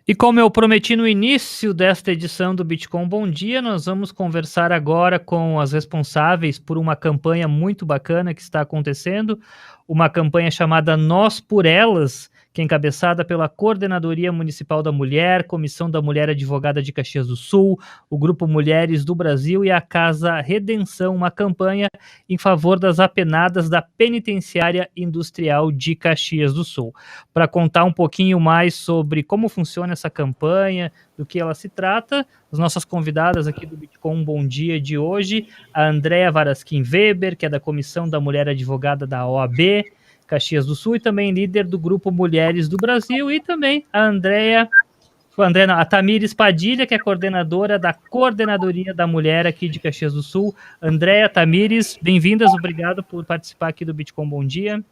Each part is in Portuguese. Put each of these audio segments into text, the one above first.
E como eu prometi no início desta edição do Bitcoin Bom Dia, nós vamos conversar agora com as responsáveis por uma campanha muito bacana que está acontecendo, uma campanha chamada Nós por Elas, que é encabeçada pela Coordenadoria Municipal da Mulher, Comissão da Mulher Advogada de Caxias do Sul, o Grupo Mulheres do Brasil e a Casa Redenção, uma campanha em favor das apenadas da Penitenciária Industrial de Caxias do Sul. Para contar um pouquinho mais sobre como funciona essa campanha, do que ela se trata, as nossas convidadas aqui do Bitcoin Bom Dia de hoje, a Andréa Varasquim Weber, que é da Comissão da Mulher Advogada da OAB, Caxias do Sul, e também líder do Grupo Mulheres do Brasil, e também a Tamires Padilha, que é coordenadora da Coordenadoria da Mulher aqui de Caxias do Sul. Andréa, Tamires, bem-vindas, obrigado por participar aqui do Bitcoin Bom Dia.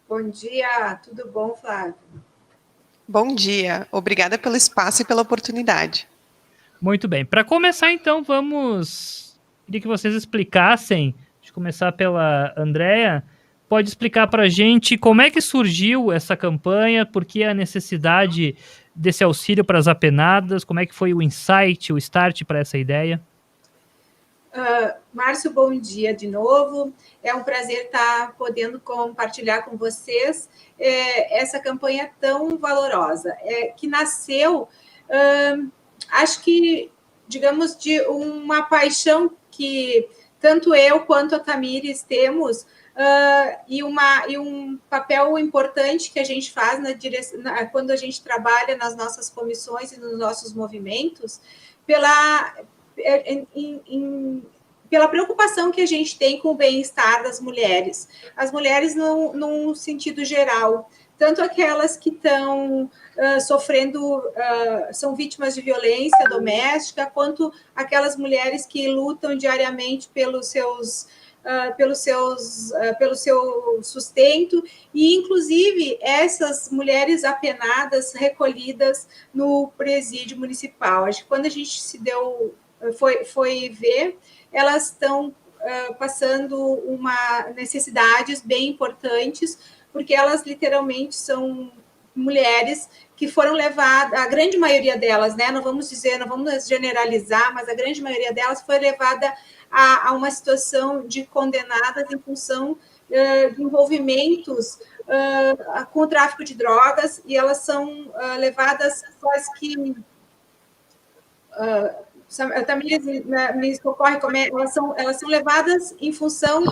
Bom dia, tudo bom, Flávio? Bom dia, obrigada pelo espaço e pela oportunidade. Muito bem, para começar então, queria que vocês explicassem, deixa eu começar pela Andréa, pode explicar para a gente como é que surgiu essa campanha, por que a necessidade desse auxílio para as apenadas, como é que foi o insight, o start para essa ideia? Márcio, bom dia de novo. É um prazer estar podendo compartilhar com vocês essa campanha tão valorosa, que nasceu, acho que, digamos, de uma paixão que tanto eu quanto a Tamires temos, e um papel importante que a gente faz quando a gente trabalha nas nossas comissões e nos nossos movimentos, pela preocupação que a gente tem com o bem-estar das mulheres. As mulheres num sentido geral, tanto aquelas que estão sofrendo, são vítimas de violência doméstica, quanto aquelas mulheres que lutam diariamente pelo seu sustento, e inclusive essas mulheres apenadas recolhidas no presídio municipal. Acho que quando a gente foi ver, elas estão passando necessidades bem importantes, porque elas literalmente são mulheres que foram levadas, a grande maioria delas, né? Não vamos generalizar, mas a grande maioria delas foi levada a uma situação de condenadas em função de envolvimentos com o tráfico de drogas, e elas são levadas quase que... também me socorre como elas são levadas em função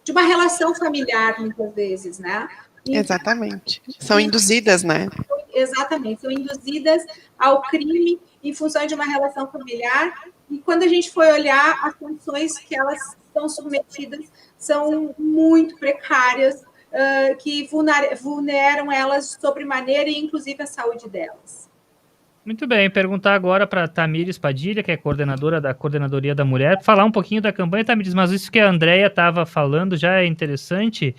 de uma relação familiar, muitas vezes, né? Exatamente. São induzidas, né? Exatamente, são induzidas ao crime em função de uma relação familiar, e quando a gente foi olhar, as condições que elas estão submetidas são muito precárias, que vulneram elas sobremaneira, e inclusive a saúde delas. Muito bem, perguntar agora para a Tamires Padilha, que é coordenadora da Coordenadoria da Mulher, falar um pouquinho da campanha, Tamires, mas isso que a Andréa estava falando já é interessante.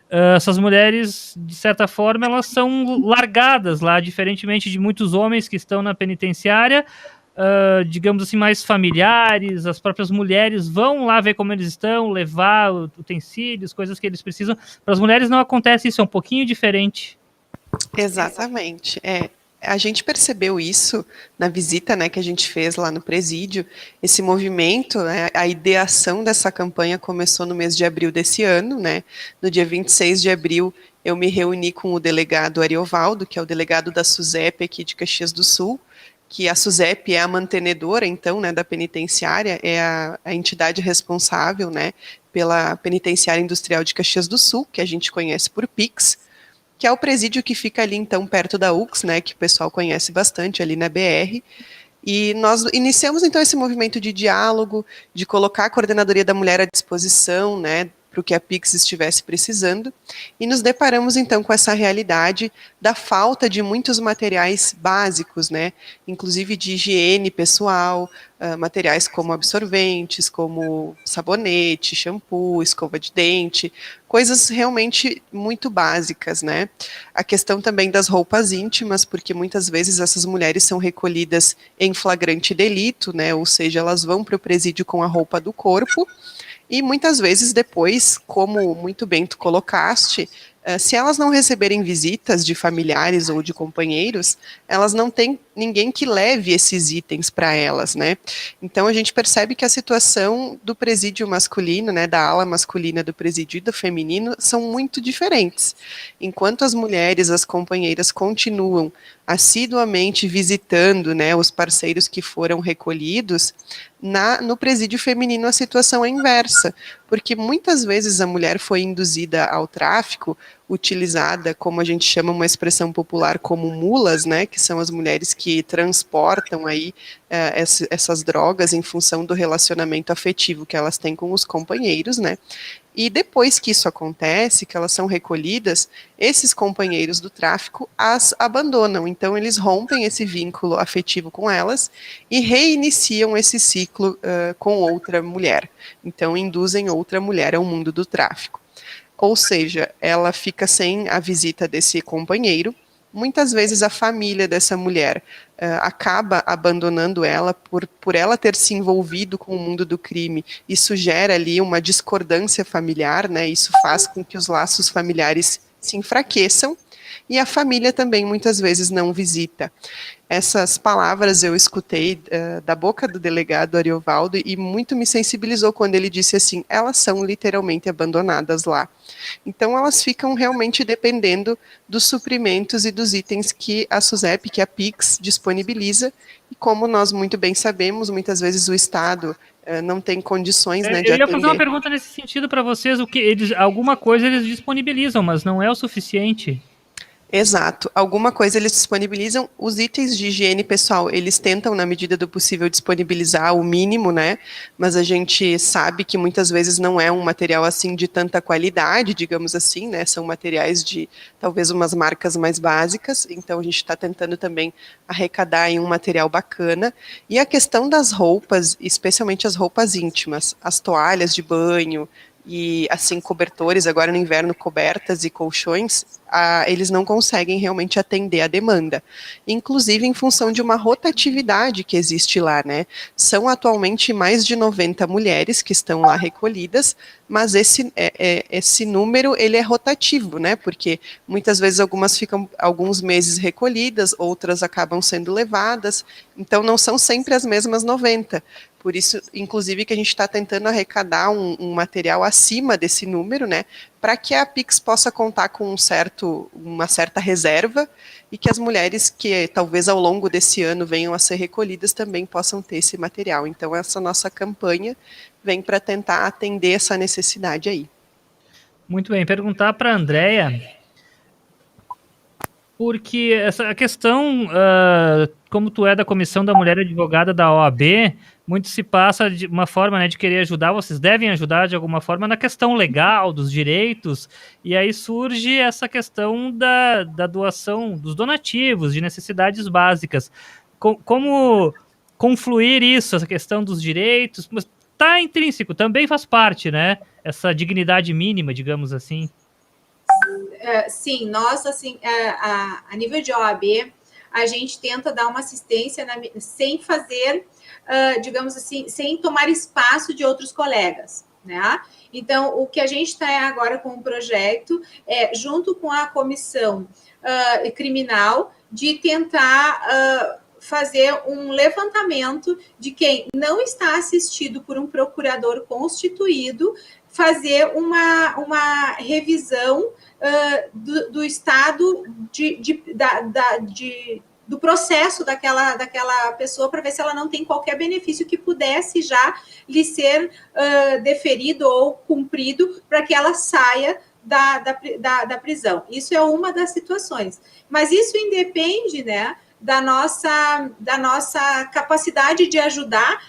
Essas mulheres, de certa forma, elas são largadas lá, diferentemente de muitos homens que estão na penitenciária, digamos assim, mais familiares, as próprias mulheres vão lá ver como eles estão, levar utensílios, coisas que eles precisam. Para as mulheres não acontece isso, é um pouquinho diferente. Exatamente, a gente percebeu isso na visita, né, que a gente fez lá no presídio. Esse movimento, né, a ideação dessa campanha começou no mês de abril desse ano, né, no dia 26 de abril eu me reuni com o delegado Ariovaldo, que é o delegado da SUSEP aqui de Caxias do Sul, que a SUSEP é a mantenedora, então, né, da penitenciária, é a entidade responsável, né, pela Penitenciária Industrial de Caxias do Sul, que a gente conhece por PIX, que é o presídio que fica ali, então, perto da UX, né, que o pessoal conhece bastante, ali na BR, e nós iniciamos, então, esse movimento de diálogo, de colocar a Coordenadoria da Mulher à disposição, né, para o que a PIX estivesse precisando, e nos deparamos, então, com essa realidade da falta de muitos materiais básicos, né, inclusive de higiene pessoal, materiais como absorventes, como sabonete, shampoo, escova de dente, coisas realmente muito básicas, né. A questão também das roupas íntimas, porque muitas vezes essas mulheres são recolhidas em flagrante delito, né, ou seja, elas vão para o presídio com a roupa do corpo, e muitas vezes depois, como muito bem tu colocaste, Se elas não receberem visitas de familiares ou de companheiros, elas não têm ninguém que leve esses itens para elas, né? Então a gente percebe que a situação do presídio masculino, né, da ala masculina do presídio e do feminino são muito diferentes. Enquanto as mulheres, as companheiras continuam assiduamente visitando, né, os parceiros que foram recolhidos, no presídio feminino a situação é inversa, porque muitas vezes a mulher foi induzida ao tráfico, utilizada, como a gente chama uma expressão popular, como mulas, né, que são as mulheres que transportam aí essas drogas em função do relacionamento afetivo que elas têm com os companheiros, né, e depois que isso acontece, que elas são recolhidas, esses companheiros do tráfico as abandonam. Então, eles rompem esse vínculo afetivo com elas e reiniciam esse ciclo com outra mulher. Então, induzem outra mulher ao mundo do tráfico. Ou seja, ela fica sem a visita desse companheiro. Muitas vezes a família dessa mulher acaba abandonando ela por ela ter se envolvido com o mundo do crime. Isso gera ali uma discordância familiar, né? Isso faz com que os laços familiares se enfraqueçam e a família também muitas vezes não visita. Essas palavras eu escutei da boca do delegado Ariovaldo e muito me sensibilizou quando ele disse assim, elas são literalmente abandonadas lá. Então elas ficam realmente dependendo dos suprimentos e dos itens que a SUSEP, que a PIX, disponibiliza, e como nós muito bem sabemos, muitas vezes o Estado não tem condições, né, de Eu ia atender. fazer uma pergunta nesse sentido para vocês, alguma coisa eles disponibilizam, mas não é o suficiente. Exato. Alguma coisa eles disponibilizam. Os itens de higiene pessoal, eles tentam, na medida do possível, disponibilizar o mínimo, né? Mas a gente sabe que muitas vezes não é um material assim de tanta qualidade, digamos assim, né? São materiais de talvez umas marcas mais básicas. Então a gente está tentando também arrecadar em um material bacana. E a questão das roupas, especialmente as roupas íntimas, as toalhas de banho, e assim cobertores, agora no inverno cobertas e colchões, eles não conseguem realmente atender a demanda, inclusive em função de uma rotatividade que existe lá, né? São atualmente mais de 90 mulheres que estão lá recolhidas, mas esse número ele é rotativo, né? Porque muitas vezes algumas ficam alguns meses recolhidas, outras acabam sendo levadas, então não são sempre as mesmas 90. Por isso, inclusive, que a gente está tentando arrecadar um material acima desse número, né, para que a PIX possa contar com uma certa reserva e que as mulheres que talvez ao longo desse ano venham a ser recolhidas também possam ter esse material. Então, essa nossa campanha vem para tentar atender essa necessidade aí. Muito bem, perguntar para a Andréia, porque a questão, como tu é da Comissão da Mulher Advogada da OAB, muito se passa de uma forma, né, de querer ajudar, vocês devem ajudar de alguma forma na questão legal, dos direitos, e aí surge essa questão da doação, dos donativos, de necessidades básicas. Como confluir isso, essa questão dos direitos, mas está intrínseco, também faz parte, né, essa dignidade mínima, digamos assim. Sim, nós, assim, a nível de OAB, a gente tenta dar uma assistência sem fazer, digamos assim, sem tomar espaço de outros colegas, né? Então, o que a gente está agora com o projeto junto com a comissão criminal, de tentar fazer um levantamento de quem não está assistido por um procurador constituído, fazer uma revisão do estado do processo daquela pessoa, para ver se ela não tem qualquer benefício que pudesse já lhe ser deferido ou cumprido para que ela saia da prisão. Isso é uma das situações. Mas isso independe, né, da nossa capacidade de ajudar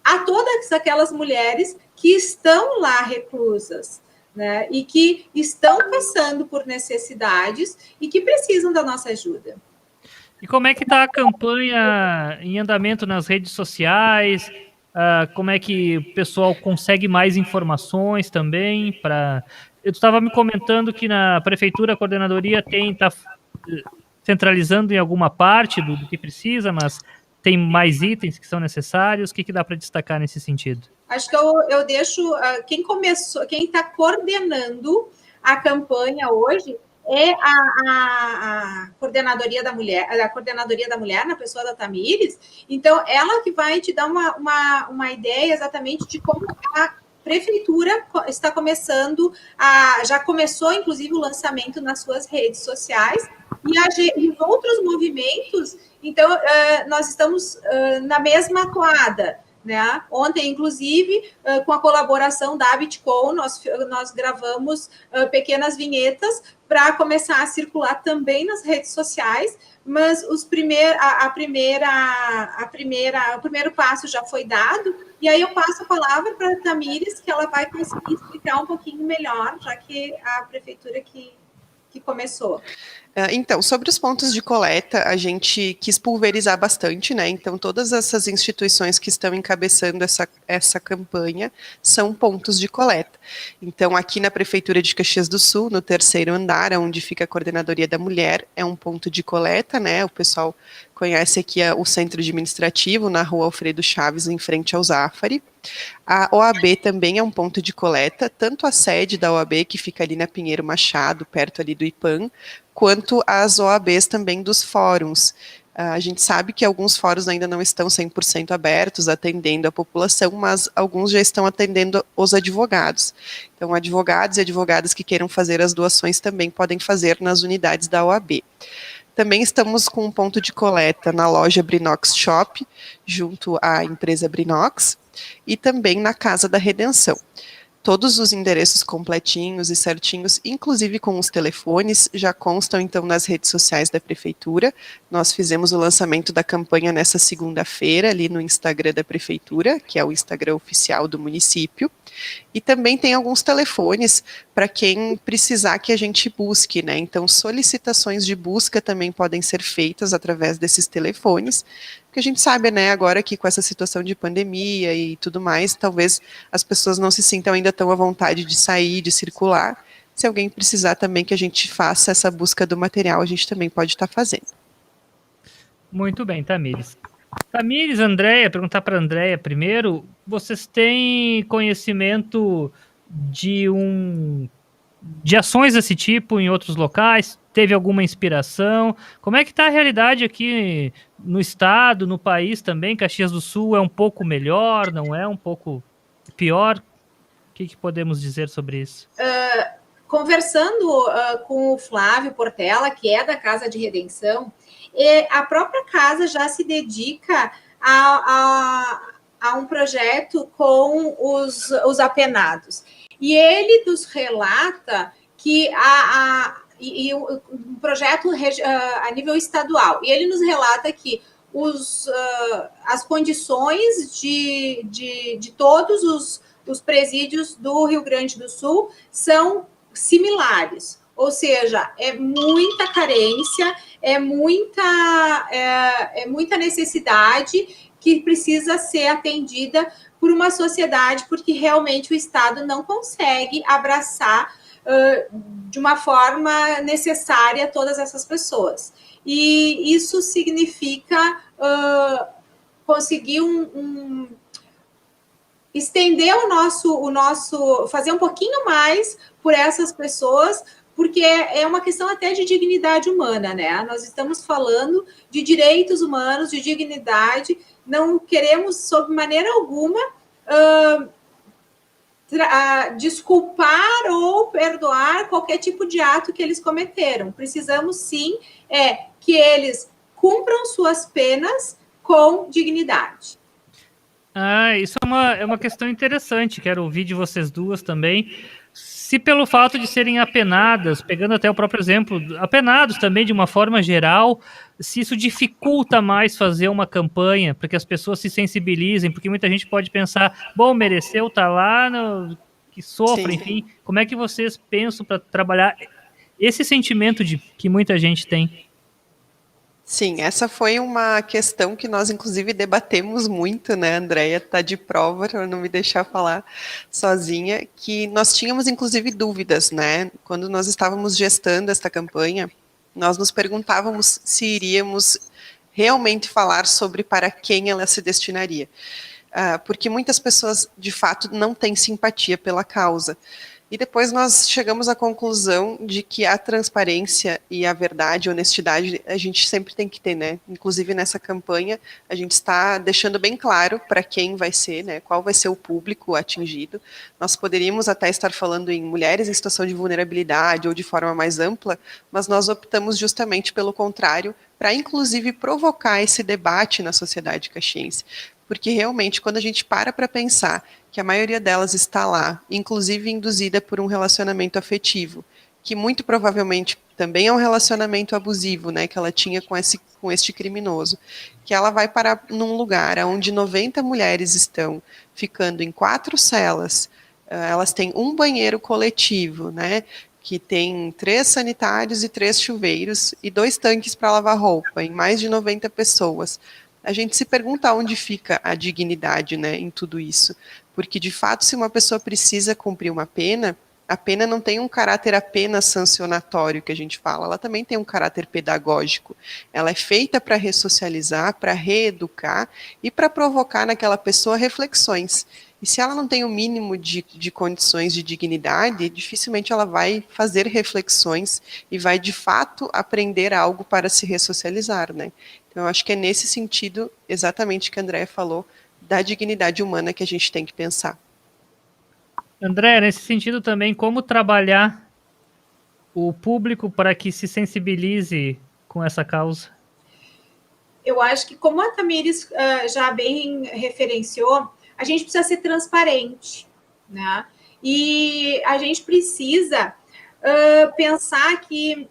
a todas aquelas mulheres que estão lá reclusas, né, e que estão passando por necessidades e que precisam da nossa ajuda. E como é que está a campanha em andamento nas redes sociais? Como é que o pessoal consegue mais informações também? Eu estava me comentando que na prefeitura a coordenadoria está centralizando em alguma parte do que precisa, mas tem mais itens que são necessários. O que dá para destacar nesse sentido? Acho que eu deixo quem está coordenando a campanha hoje é a coordenadoria da mulher, na pessoa da Tamires. Então, ela que vai te dar uma ideia exatamente de como a prefeitura está começando já começou, inclusive, o lançamento nas suas redes sociais, e os outros movimentos. Então, nós estamos na mesma toada, né? Ontem, inclusive, com a colaboração da Bitcoin, nós gravamos pequenas vinhetas para começar a circular também nas redes sociais, mas o primeiro passo já foi dado, e aí eu passo a palavra para a Tamires, que ela vai conseguir explicar um pouquinho melhor, já que a prefeitura que começou. Então, sobre os pontos de coleta, a gente quis pulverizar bastante, né? Então, todas essas instituições que estão encabeçando essa campanha são pontos de coleta. Então, aqui na Prefeitura de Caxias do Sul, no 3º andar, onde fica a Coordenadoria da Mulher, é um ponto de coleta, né? O pessoal conhece aqui o Centro Administrativo, na Rua Alfredo Chaves, em frente ao Zafari. A OAB também é um ponto de coleta, tanto a sede da OAB, que fica ali na Pinheiro Machado, perto ali do IPAM, quanto as OABs também dos fóruns. A gente sabe que alguns fóruns ainda não estão 100% abertos, atendendo a população, mas alguns já estão atendendo os advogados. Então, advogados e advogadas que queiram fazer as doações também podem fazer nas unidades da OAB. Também estamos com um ponto de coleta na loja Brinox Shop, junto à empresa Brinox, e também na Casa da Redenção. Todos os endereços completinhos e certinhos, inclusive com os telefones, já constam então nas redes sociais da Prefeitura. Nós fizemos o lançamento da campanha nessa segunda-feira, ali no Instagram da Prefeitura, que é o Instagram oficial do município. E também tem alguns telefones para quem precisar que a gente busque, né? Então, solicitações de busca também podem ser feitas através desses telefones, porque a gente sabe, né, agora que com essa situação de pandemia e tudo mais, talvez as pessoas não se sintam ainda tão à vontade de sair, de circular. Se alguém precisar também que a gente faça essa busca do material, a gente também pode estar fazendo. Muito bem, Tamires. Tamires, Andréia, perguntar para a Andréia primeiro, vocês têm conhecimento de ações desse tipo em outros locais? Teve alguma inspiração? Como é que está a realidade aqui no estado, no país também? Caxias do Sul é um pouco melhor, não é? Um pouco pior? O que podemos dizer sobre isso? Conversando com o Flávio Portela, que é da Casa de Redenção, a própria casa já se dedica a um projeto com os apenados. E ele nos relata que um projeto a nível estadual. E ele nos relata que as condições de todos os presídios do Rio Grande do Sul são similares. Ou seja, é muita carência, é muita necessidade que precisa ser atendida por uma sociedade, porque realmente o Estado não consegue abraçar de uma forma necessária todas essas pessoas. E isso significa conseguir estender o nosso, fazer um pouquinho mais por essas pessoas, porque é uma questão até de dignidade humana, né? Nós estamos falando de direitos humanos, de dignidade, não queremos, sob maneira alguma, desculpar ou perdoar qualquer tipo de ato que eles cometeram. Precisamos, sim, que eles cumpram suas penas com dignidade. Isso é uma questão interessante, quero ouvir de vocês duas também. Se pelo fato de serem apenadas, pegando até o próprio exemplo, apenados também de uma forma geral, se isso dificulta mais fazer uma campanha para que as pessoas se sensibilizem, porque muita gente pode pensar, bom, mereceu, tá lá, que sofre, sim, enfim. Como é que vocês pensam para trabalhar esse sentimento que muita gente tem? Sim, essa foi uma questão que nós, inclusive, debatemos muito, né, Andréia está de prova, para não me deixar falar sozinha, que nós tínhamos, inclusive, dúvidas, né, quando nós estávamos gestando esta campanha, nós nos perguntávamos se iríamos realmente falar sobre para quem ela se destinaria, porque muitas pessoas, de fato, não têm simpatia pela causa. E depois nós chegamos à conclusão de que a transparência e a verdade, a honestidade, a gente sempre tem que ter, né? Inclusive nessa campanha, a gente está deixando bem claro para quem vai ser, né? Qual vai ser o público atingido. Nós poderíamos até estar falando em mulheres em situação de vulnerabilidade ou de forma mais ampla, mas nós optamos justamente pelo contrário, para inclusive provocar esse debate na sociedade caxiense. Porque realmente, quando a gente para pensar que a maioria delas está lá, inclusive induzida por um relacionamento afetivo, que muito provavelmente também é um relacionamento abusivo, né, que ela tinha com este criminoso, que ela vai parar num lugar onde 90 mulheres estão ficando em 4 celas, elas têm um banheiro coletivo, né, que tem 3 sanitários e 3 chuveiros e 2 tanques para lavar roupa, em mais de 90 pessoas. A gente se pergunta onde fica a dignidade, né, em tudo isso. Porque, de fato, se uma pessoa precisa cumprir uma pena, a pena não tem um caráter apenas sancionatório, que a gente fala, ela também tem um caráter pedagógico. Ela é feita para ressocializar, para reeducar e para provocar naquela pessoa reflexões. E se ela não tem o mínimo de condições de dignidade, dificilmente ela vai fazer reflexões e vai, de fato, aprender algo para se ressocializar, né? Então, eu acho que é nesse sentido, exatamente que a Andréa falou, da dignidade humana que a gente tem que pensar. André, nesse sentido também, como trabalhar o público para que se sensibilize com essa causa? Eu acho que, como a Tamires já bem referenciou, a gente precisa ser transparente, né? E a gente precisa pensar que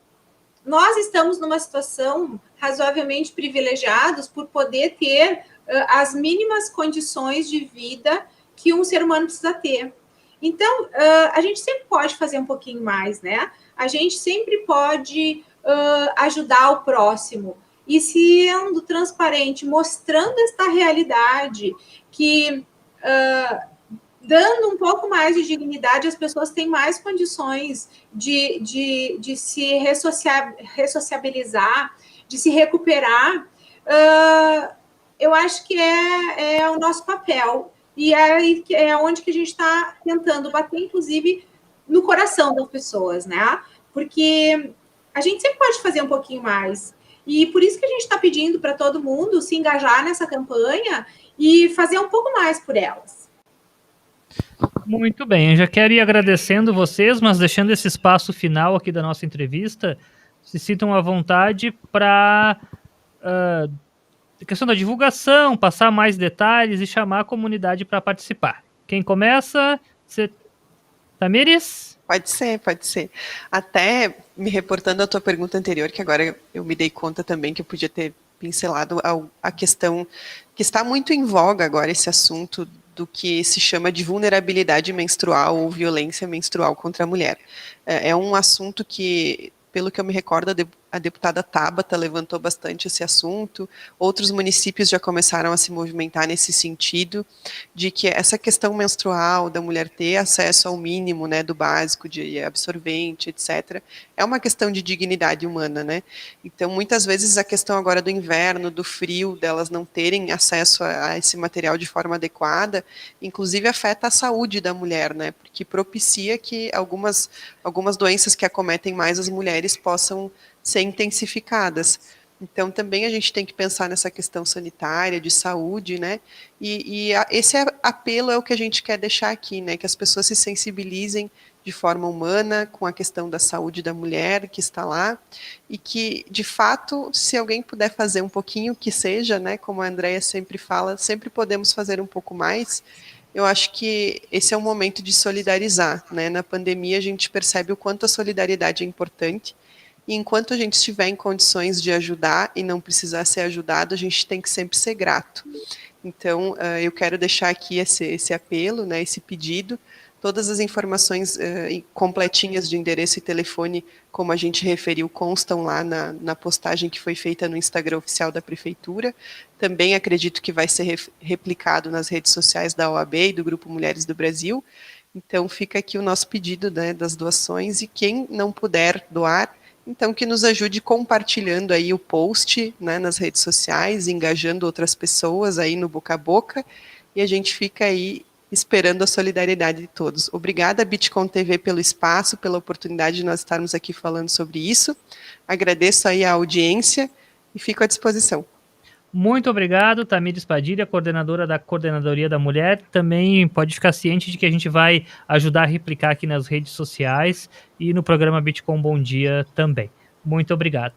nós estamos numa situação razoavelmente privilegiados por poder ter as mínimas condições de vida que um ser humano precisa ter. Então, a gente sempre pode fazer um pouquinho mais, né? A gente sempre pode ajudar o próximo. E sendo transparente, mostrando esta realidade, que dando um pouco mais de dignidade, as pessoas têm mais condições de se ressociabilizar, de se recuperar. Eu acho que é o nosso papel. E é onde que a gente está tentando bater, inclusive, no coração das pessoas, né? Porque a gente sempre pode fazer um pouquinho mais. E por isso que a gente está pedindo para todo mundo se engajar nessa campanha e fazer um pouco mais por elas. Muito bem, eu já quero ir agradecendo vocês, mas deixando esse espaço final aqui da nossa entrevista, se sintam à vontade para a questão da divulgação, passar mais detalhes e chamar a comunidade para participar. Quem começa? Tamires? Pode ser, pode ser. Até me reportando à tua pergunta anterior, que agora eu me dei conta também que eu podia ter pincelado a questão que está muito em voga agora, esse assunto do que se chama de vulnerabilidade menstrual ou violência menstrual contra a mulher. É um assunto que, pelo que eu me recordo, a deputada Tabata levantou bastante esse assunto, outros municípios já começaram a se movimentar nesse sentido, de que essa questão menstrual, da mulher ter acesso ao mínimo, né, do básico, de absorvente, etc., é uma questão de dignidade humana, né? Então, muitas vezes, a questão agora do inverno, do frio, delas não terem acesso a esse material de forma adequada, inclusive afeta a saúde da mulher, né? Porque propicia que algumas doenças que acometem mais as mulheres possam ser intensificadas. Então, também a gente tem que pensar nessa questão sanitária, de saúde, né? Esse apelo é o que a gente quer deixar aqui, né? Que as pessoas se sensibilizem de forma humana com a questão da saúde da mulher que está lá e que, de fato, se alguém puder fazer um pouquinho que seja, né? Como a Andréa sempre fala, sempre podemos fazer um pouco mais. Eu acho que esse é um momento de solidarizar, né? Na pandemia a gente percebe o quanto a solidariedade é importante. E enquanto a gente estiver em condições de ajudar e não precisar ser ajudado, a gente tem que sempre ser grato. Então, eu quero deixar aqui esse apelo, né, esse pedido. Todas as informações completinhas de endereço e telefone, como a gente referiu, constam lá na postagem que foi feita no Instagram oficial da Prefeitura. Também acredito que vai ser replicado nas redes sociais da OAB e do Grupo Mulheres do Brasil. Então, fica aqui o nosso pedido, né, das doações, e quem não puder doar, então que nos ajude compartilhando aí o post, né, nas redes sociais, engajando outras pessoas aí no boca a boca, e a gente fica aí esperando a solidariedade de todos. Obrigada, Bitcom TV, pelo espaço, pela oportunidade de nós estarmos aqui falando sobre isso. Agradeço aí a audiência e fico à disposição. Muito obrigado, Tamires Padilha, coordenadora da Coordenadoria da Mulher. Também pode ficar ciente de que a gente vai ajudar a replicar aqui nas redes sociais e no programa Bitcom Bom Dia também. Muito obrigado.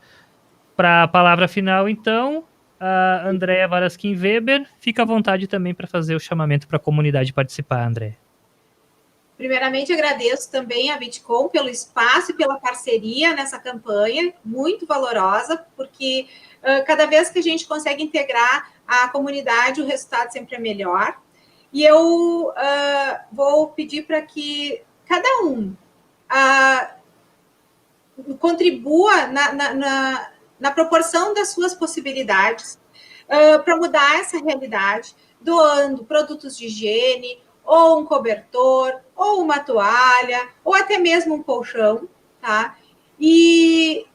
Para a palavra final, então, a Andréa Varaskin Weber, fica à vontade também para fazer o chamamento para a comunidade participar, Andréa. Primeiramente, agradeço também a Bitcom pelo espaço e pela parceria nessa campanha, muito valorosa, porque cada vez que a gente consegue integrar a comunidade, o resultado sempre é melhor. E eu vou pedir para que cada um contribua na proporção das suas possibilidades para mudar essa realidade, doando produtos de higiene, ou um cobertor, ou uma toalha, ou até mesmo um colchão, tá? E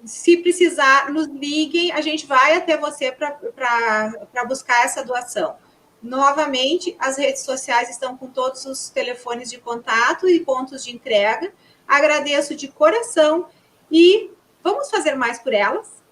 se precisar, nos liguem, a gente vai até você para buscar essa doação. Novamente, as redes sociais estão com todos os telefones de contato e pontos de entrega. Agradeço de coração e vamos fazer mais por elas?